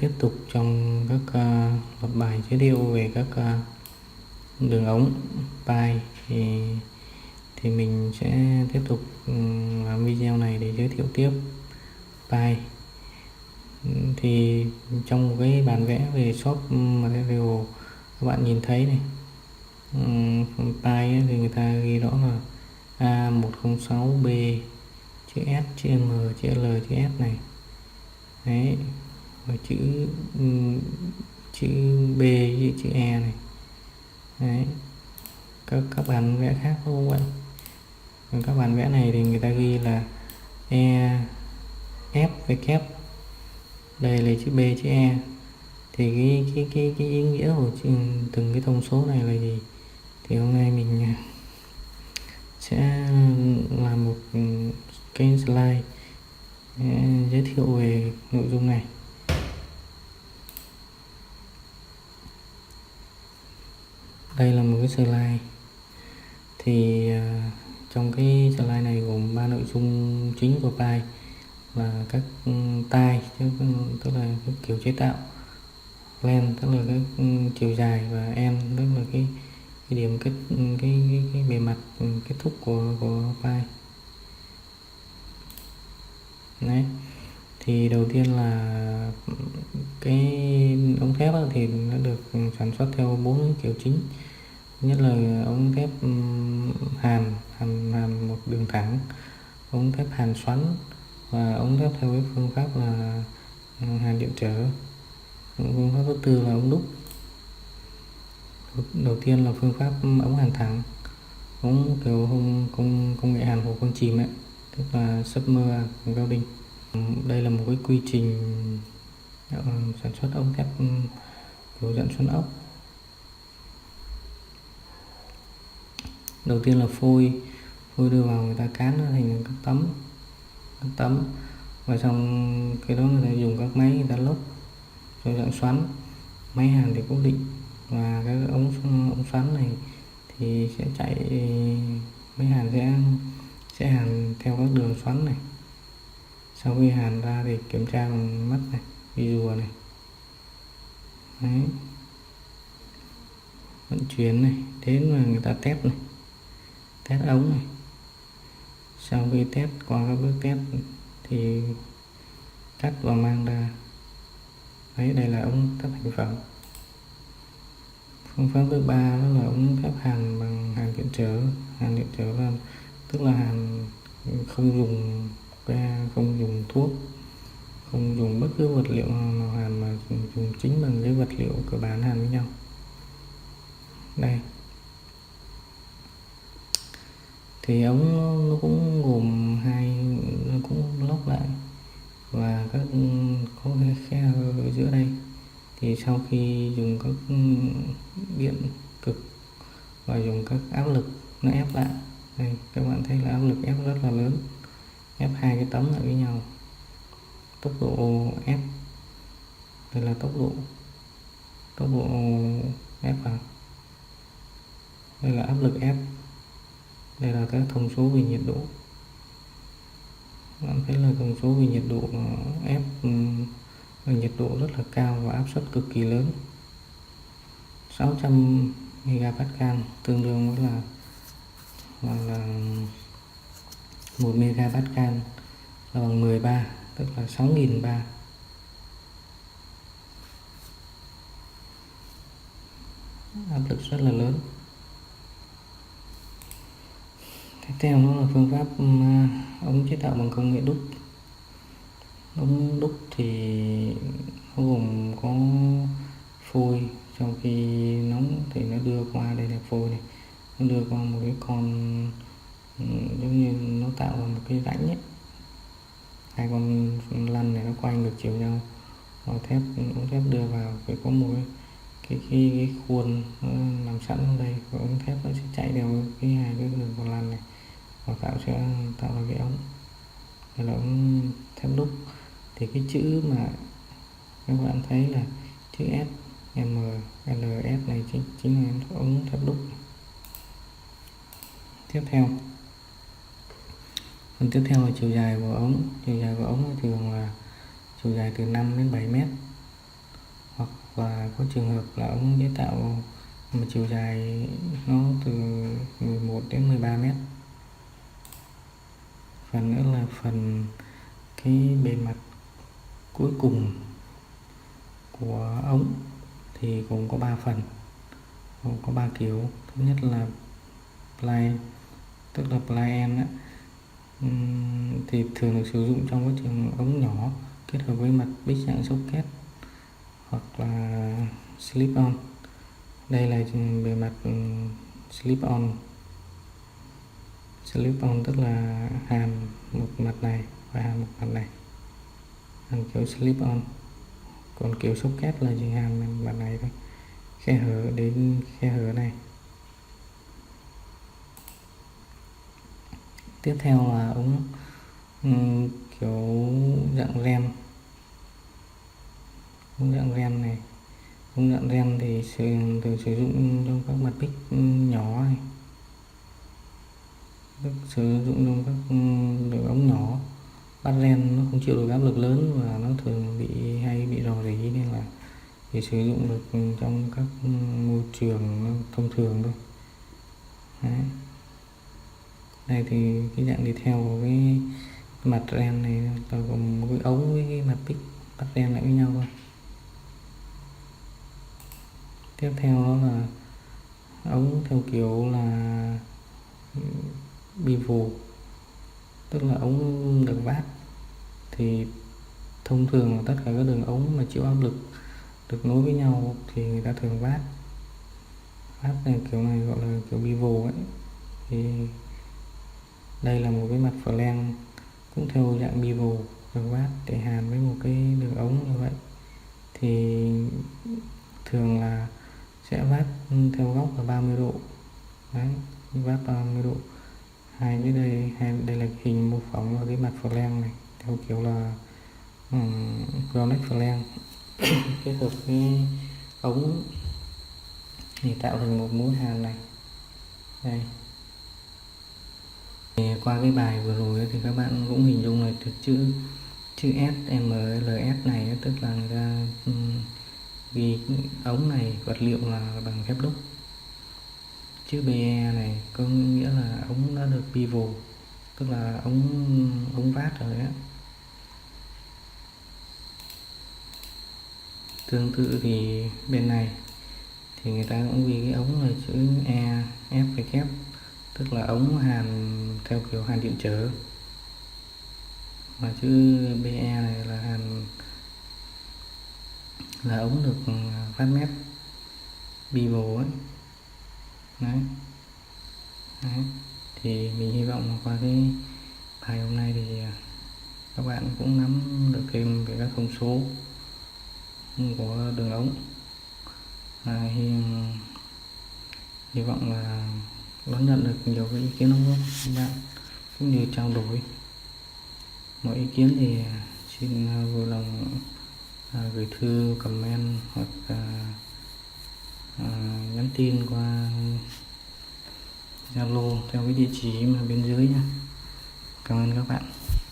tiếp tục trong các loạt bài giới thiệu về các đường ống pipe thì mình sẽ tiếp tục làm video này để giới thiệu tiếp pipe. Thì trong một cái bản vẽ về shop material các bạn nhìn thấy này, pipe thì người ta ghi rõ là A106B chữ S, chữ M, chữ L, chữ S này đấy, và chữ B với chữ E này đấy. Các bản vẽ khác không vậy. Các bản vẽ này thì người ta ghi là E F với kép, đây là chữ B chữ E. Thì cái ý nghĩa của từng cái thông số này là gì thì hôm nay mình sẽ làm một cái slide giới thiệu về nội dung này. Đây là một cái slide thì trong cái slide này gồm 3 nội dung chính của pipe là các tai, tức là các kiểu chế tạo, len tức là các chiều dài, và end tức là cái điểm kết, cái bề mặt kết thúc của pipe đấy. Thì đầu tiên là cái ống thép thì nó được sản xuất theo 4 kiểu chính. Nhất là ống thép hàn một đường thẳng, ống thép hàn xoắn, và ống thép theo cái phương pháp là hàn điện trở. Phương pháp thứ tư là ống đúc. Đầu tiên là phương pháp ống hàn thẳng, ống kiểu công nghệ hàn hồ con chìm ấy, tức là submer welding. Đây là một cái quy trình sản xuất ống thép kiểu dạng xoắn ốc. Đầu tiên là phôi đưa vào, người ta cán nó thành các tấm, và xong cái đó người ta dùng các máy người ta lốc cho dạng xoắn. Máy hàn thì cố định, và cái ống xoắn này thì sẽ chạy, máy hàn sẽ hàn theo các đường xoắn này. Sau khi hàn ra thì kiểm tra bằng mắt này, đi rùa này đấy, vận chuyển này, đến là người ta test này, test ống này. Sau khi test qua các bước test thì cắt và mang ra đấy. Đây là ống thép thành phẩm. Phương pháp thứ ba đó là ống thép hàn bằng hàn điện trở. Hàn điện trở là tức là hàn không dùng không dùng thuốc, không dùng bất cứ vật liệu nào hàn, mà dùng chính bằng cái vật liệu cơ bản hàn với nhau. Đây thì ống nó cũng gồm nó cũng lóc lại, và có cái khe ở giữa đây. Thì sau khi dùng các điện cực và dùng các áp lực nó ép lại, đây các bạn thấy là áp lực ép rất là lớn, ép hai cái tấm lại với nhau. Tốc độ ép, đây là tốc độ ép vào, đây là áp lực ép, đây là các thông số về nhiệt độ. Bạn thấy là thông số về nhiệt độ ép và nhiệt độ rất là cao và áp suất cực kỳ lớn, 600 MPa, tương đương với là 1 MPa là bằng 10 bar, tức là 6.000 bar. Áp lực rất là lớn. Tiếp theo đó là phương pháp ống chế tạo bằng công nghệ đúc. Ống đúc thì nó gồm có phôi, sau khi nóng thì nó đưa qua, đây là phôi này, nó đưa qua một cái con giống như nó tạo ra một cái rãnh ấy. Hai con lăn này nó quay ngược chiều nhau, ống thép đưa vào phải có một cái khuôn nó nằm sẵn ở đây, và ống thép nó sẽ chạy theo hai cái đường con lăn này và tạo ra cái ống. Đây là ống thép đúc. Thì cái chữ mà các bạn thấy là chữ S, M, L, S này chính là ống thép đúc. Phần tiếp theo là chiều dài của ống. Chiều dài của ống thường là chiều dài từ 5 đến 7 mét. và có trường hợp là ống chế tạo mà chiều dài nó từ 11 đến 13 mét. Phần nữa là phần cái bề mặt cuối cùng của ống thì gồm có 3 phần, gồm có 3 kiểu. Thứ nhất là ply, tức là ply end á, thì thường được sử dụng trong quá trình ống nhỏ kết hợp với mặt bích dạng socket hoặc là slip on. Đây là bề mặt slip on. Slip on tức là hàn một mặt này và hàn một mặt này, hàn kiểu slip on. Còn kiểu socket là chỉ hàn mặt này thôi, khe hở đến khe hở này. Tiếp theo là ống kiểu dạng ren. Ống dạng ren này, ống dạng ren thì thường sử dụng trong các mặt bích nhỏ này, sử dụng trong các đường ống nhỏ. Bát ren nó không chịu được áp lực lớn và nó thường hay bị rò rỉ, nên là chỉ sử dụng được trong các môi trường thông thường thôi. Đấy. Đây thì cái dạng đi theo của cái mặt ren này là gồm một cái ống với cái mặt bích bắt ren lại với nhau thôi. Tiếp theo đó là ống theo kiểu là bevel, tức là ống được vát. Thì thông thường là tất cả các đường ống mà chịu áp lực được nối với nhau thì người ta thường vát. Vát này kiểu này gọi là kiểu bevel ấy. Thì đây là một cái mặt flange cũng theo dạng bevel được vát để hàn với một cái đường ống như vậy. Thì thường là sẽ vát theo góc là 30 độ. Đấy, vát 30 độ. Đây là hình mô phỏng vào cái mặt flange này theo kiểu là grounded flange kết hợp với ống thì tạo thành một mũi hàn này. Đây. Thì qua cái bài vừa rồi thì các bạn cũng hình dung là được chữ SMLS này, tức là người ta ghi ống này vật liệu là bằng thép đúc. Chữ BE này có nghĩa là ống đã được bevel, tức là ống vát rồi á. Tương tự thì bên này thì người ta cũng ghi cái ống là chữ EFW, tức là ống hàn theo kiểu hàn điện trở. Và chữ BE này là ống được phát mép bevel ấy. Đấy. Thì mình hy vọng qua cái bài hôm nay thì các bạn cũng nắm được thêm về các thông số của đường ống. Hy vọng là đón nhận được nhiều cái ý kiến đóng góp của các bạn cũng như trao đổi. Mọi ý kiến thì xin vui lòng gửi thư, comment hoặc nhắn tin qua Zalo theo cái địa chỉ mà bên dưới nha. Cảm ơn các bạn.